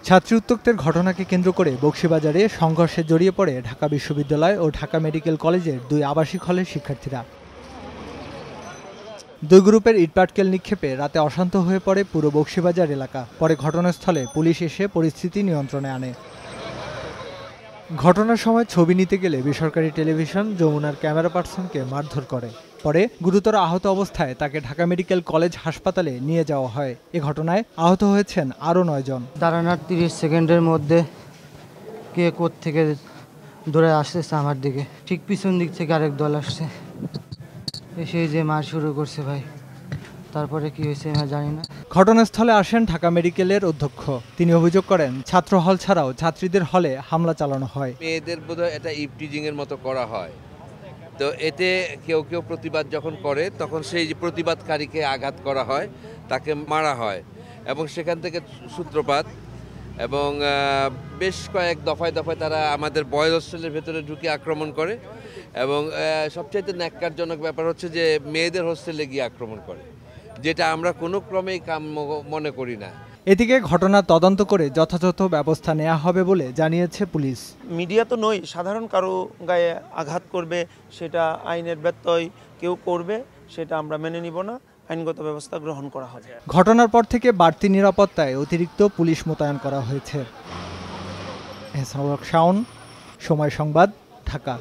ছাত্রী উত্ত্যক্তের ঘটনাকে কেন্দ্র করে বকশীবাজারে সংঘর্ষে জড়িয়ে পড়ে ঢাকা বিশ্ববিদ্যালয় ও ঢাকা মেডিকেল কলেজের দুই আবাসিক হলের শিক্ষার্থীরা। দুই গ্রুপের ইটপাটকেল নিক্ষেপে রাতে অশান্ত হয়ে পড়ে পুরো বকশীবাজার এলাকা। পরে ঘটনাস্থলে পুলিশ এসে পরিস্থিতি নিয়ন্ত্রণে আনে। ঘটনার সময় ছবি নিতে গেলে বেসরকারি টেলিভিশন যমুনার ক্যামেরা পার্সনকে মারধর করে। পরে গুরুতর আহত অবস্থায় তাকে ঢাকা মেডিকেল কলেজ হাসপাতালে নিয়ে যাওয়া হয়। এ ঘটনায় আহত হয়েছেন আরও 9 জন। দাঁড়ানোর 30 সেকেন্ডের মধ্যে কে কোত্থেকে দৌড়ে আসতেছে আমার দিকে, ঠিক পিছন দিক থেকে আরেক দল আসছে, এসে যে মার শুরু করছে ভাই। তারপরে কি হয়েছে আমি জানি না। ঘটনাস্থলে আসেন ঢাকা মেডিকেলের অধ্যক্ষ। তিনি অভিযোগ করেন, ছাত্র হল ছাড়াও ছাত্রীদের হলে হামলা চালানো হয়। মেয়েদের বোধহয় এটা ইভটিজিং এর মতো করা হয়। তো এতে কেউ কেউ প্রতিবাদ যখন করে তখন সেই প্রতিবাদকারীকে আঘাত করা হয়, তাকে মারা হয় এবং সেখান থেকে সূত্রপাত এবং বেশ কয়েক দফায় দফায় তারা আমাদের বয়েজ হোস্টেলের ভেতরে ঢুকে আক্রমণ করে এবং সবচাইতে ন্যাক্কারজনক ব্যাপার হচ্ছে যে মেয়েদের হোস্টেলে গিয়ে আক্রমণ করে, যেটা আমরা কোনো ক্রমেই কাম্য মনে করি না। এদিকে ঘটনা তদন্ত করে যথাযথ ব্যবস্থা নেওয়া হবে বলে জানিয়েছে পুলিশ। মিডিয়া তো নয়, সাধারণ কারো গায়ে আঘাত করবে, সেটা আইনের ব্যত্যয় কেউ করবে, সেটা আমরা মেনে নিব না। আইনগত ব্যবস্থা গ্রহণ করা হবে। ঘটনার পর থেকে বাড়তি নিরাপত্তায় অতিরিক্ত পুলিশ মোতায়েন করা হয়েছে। শাওন, সময় সংবাদ, ঢাকা।